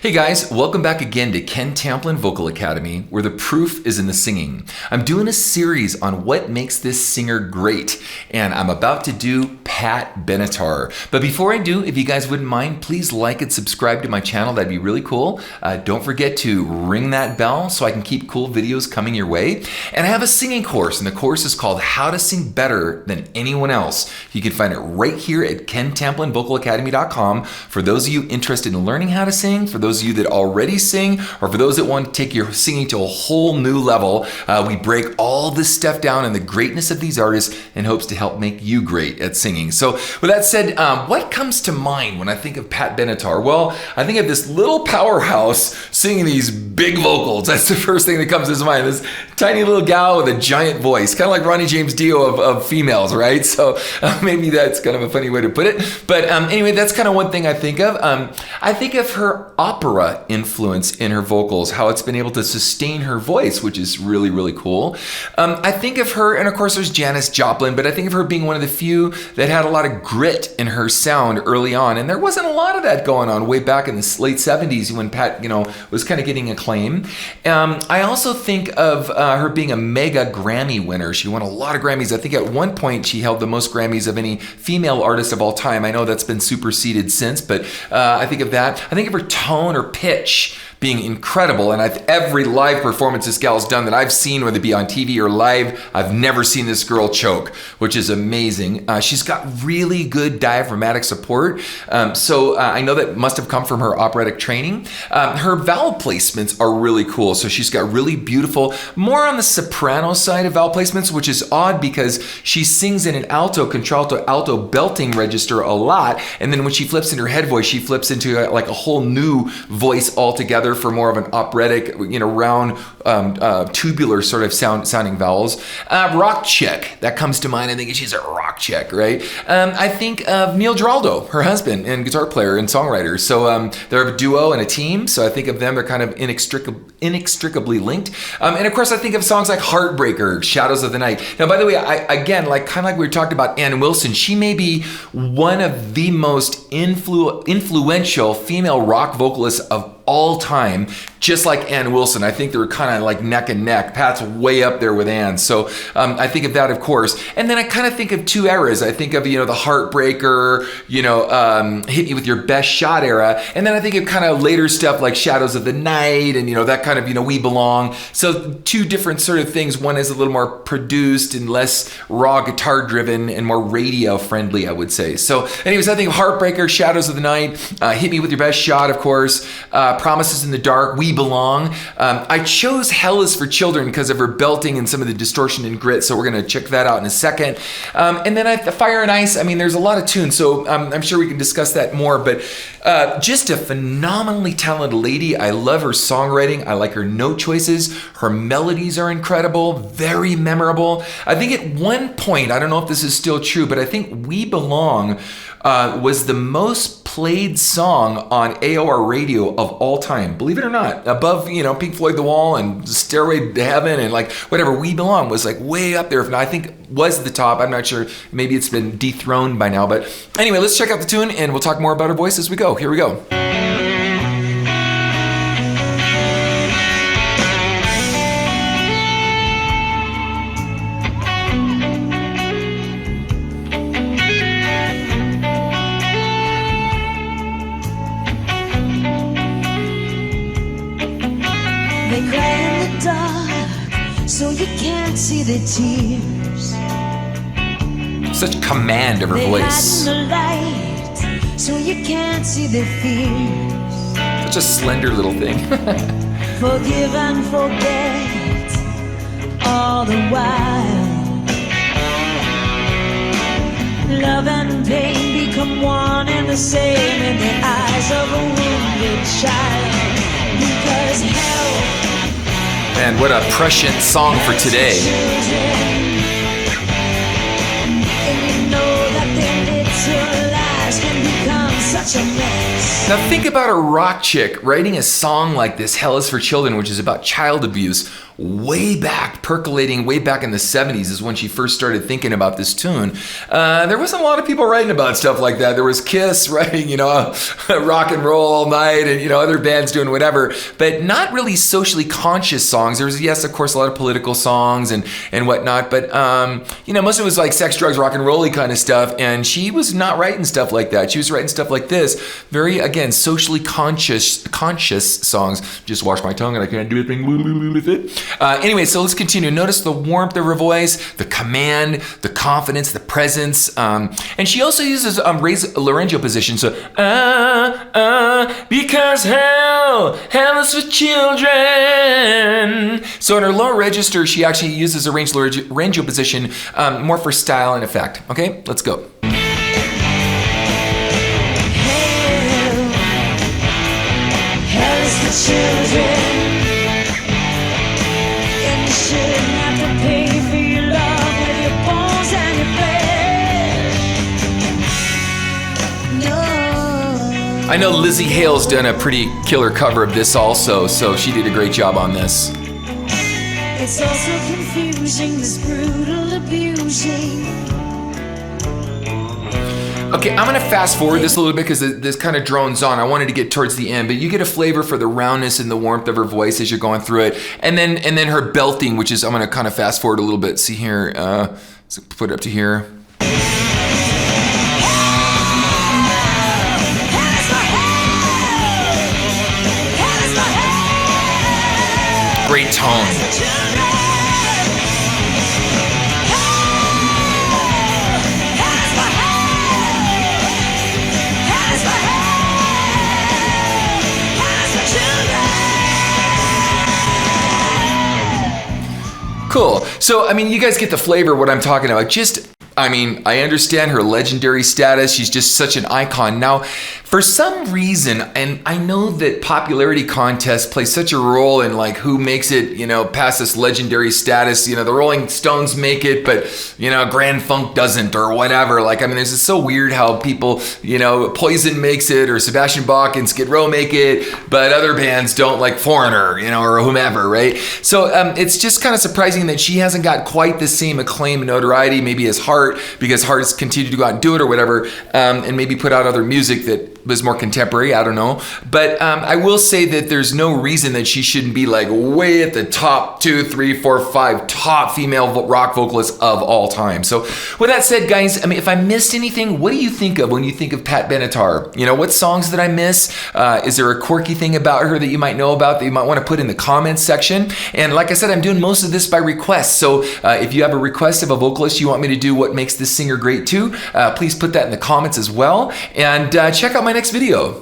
Hey guys, welcome back again to Ken Tamplin Vocal Academy, where the proof is in the singing. I'm doing a series on what makes this singer great, and I'm about to do Pat Benatar. But before I do, if you guys wouldn't mind, please like and subscribe to my channel. That'd be really cool. Don't forget to ring that bell so I can keep cool videos coming your way. And I have a singing course, and the course is called How to Sing Better Than Anyone Else. You can find it right here at kentamplinvocalacademy.com for those of you interested in learning how to sing, for those of you that already sing, or for those that want to take your singing to a whole new level. We break all this stuff down and the greatness of these artists in hopes to help make you great at singing. So with that said, what comes to mind when I think of Pat Benatar? Well, I think of this little powerhouse singing these big vocals. That's the first thing that comes to mind. This tiny little gal with a giant voice, kind of like Ronnie James Dio of females, right? So maybe that's kind of a funny way to put it. But anyway, that's kind of one thing I think of. I think of her opera influence in her vocals, how it's been able to sustain her voice, which is really, really cool. I think of her, and of course there's Janis Joplin, but I think of her being one of the few that had a lot of grit in her sound early on, and there wasn't a lot of that going on way back in the late 70s when Pat, was kind of getting acclaim. I also think of her being a mega Grammy winner. She won a lot of Grammys. I think at one point she held the most Grammys of any female artist of all time. I know that's been superseded since, but I think of that. I think of her tone or pitch being incredible, and every live performance this gal's done that I've seen, whether it be on TV or live, I've never seen this girl choke, which is amazing. She's got really good diaphragmatic support, so I know that must have come from her operatic training. Her vowel placements are really cool, so she's got really beautiful, more on the soprano side of vowel placements, which is odd because she sings in an alto, contralto, alto belting register a lot, and then when she flips into her head voice, she flips into like a whole new voice altogether for more of an operatic, round, tubular sort of sounding vowels. Rock chick, that comes to mind. I think she's a rock chick, right? I think of Neil Giraldo, her husband and guitar player and songwriter. So they're a duo and a team. So I think of them. They're kind of inextricably linked. And of course, I think of songs like Heartbreaker, Shadows of the Night. Now, by the way, again, kind of like we were talking about Ann Wilson, she may be one of the most influential female rock vocalists of all time, just like Ann Wilson. I think they're kind of like neck and neck. Pat's way up there with Ann. So I think of that, of course. And then I kind of think of two eras. I think of, the Heartbreaker, Hit Me With Your Best Shot era. And then I think of kind of later stuff like Shadows of the Night and, that kind of, We Belong. So two different sort of things. One is a little more produced and less raw guitar driven and more radio friendly, I would say. So anyways, I think of Heartbreaker, Shadows of the Night, Hit Me With Your Best Shot, of course, Promises in the Dark, We Belong. I chose Hell Is for Children because of her belting and some of the distortion and grit, so we're going to check that out in a second. And then Fire and Ice, there's a lot of tunes, so I'm sure we can discuss that more, but just a phenomenally talented lady. I love her songwriting. I like her note choices. Her melodies are incredible, very memorable. I think at one point, I don't know if this is still true, but I think We Belong was the most played song on AOR radio of all time, believe it or not, above Pink Floyd The Wall and Stairway to Heaven and whatever. We Belong was way up there. If not, I think was the top. I'm not sure, maybe it's been dethroned by now, but anyway, let's check out the tune and we'll talk more about her voice as we go. Here we go. They cry in the dark, so you can't see the tears. Such command of her voice. They hide in the light, so you can't see the fears. Such a slender little thing. Forgive and forget all the while. Love and pain become one and the same in the eyes of a wounded child. Because hell. Man, what a prescient song for today. Now think about a rock chick writing a song like this, Hell Is for Children, which is about child abuse. way back, percolating way back in the 70s is when she first started thinking about this tune. There wasn't a lot of people writing about stuff like that. There was Kiss writing, rock and roll all night, and, other bands doing whatever, but not really socially conscious songs. There was, yes, of course, a lot of political songs and whatnot, but, most of it was like sex, drugs, rock and roll-y kind of stuff, and she was not writing stuff like that. She was writing stuff like this, very, again, socially conscious songs. Just wash my tongue and I can't do anything with it. Anyway, so let's continue. Notice the warmth of her voice, the command, the confidence, the presence. And she also uses raised laryngeal position. So, because hell is for children. So in her lower register, she actually uses a raised laryngeal position more for style and effect. Okay, let's go. Children, and you shouldn't have to pay for your love with your bones and your flesh. No. I know Lizzie Hale's done a pretty killer cover of this also, so she did a great job on this. It's also confusing, this brutal abusing. Okay, I'm gonna fast forward this a little bit because this kind of drones on. I wanted to get towards the end, but you get a flavor for the roundness and the warmth of her voice as you're going through it. And then her belting, which is, I'm gonna kind of fast forward a little bit. See here, so put it up to here. Great tone. Cool. So, you guys get the flavor of what I'm talking about. I understand her legendary status. She's just such an icon. Now, for some reason, and I know that popularity contests play such a role in like who makes it, past this legendary status. The Rolling Stones make it, but, Grand Funk doesn't or whatever. It's so weird how people, Poison makes it or Sebastian Bach and Skid Row make it, but other bands don't, like Foreigner, or whomever, right? So it's just kind of surprising that she hasn't got quite the same acclaim and notoriety maybe as Heart, because Heart has continued to go out and do it or whatever, and maybe put out other music that was more contemporary, I don't know. But I will say that there's no reason that she shouldn't be like way at the top 2, 3, 4, 5 top female rock vocalists of all time. So with that said, guys, if I missed anything, what do you think of when you think of Pat Benatar? What songs did I miss? Is there a quirky thing about her that you might know about that you might want to put in the comments section? And like I said, I'm doing most of this by request. So if you have a request of a vocalist you want me to do what makes this singer great too, please put that in the comments as well. And check out my next video.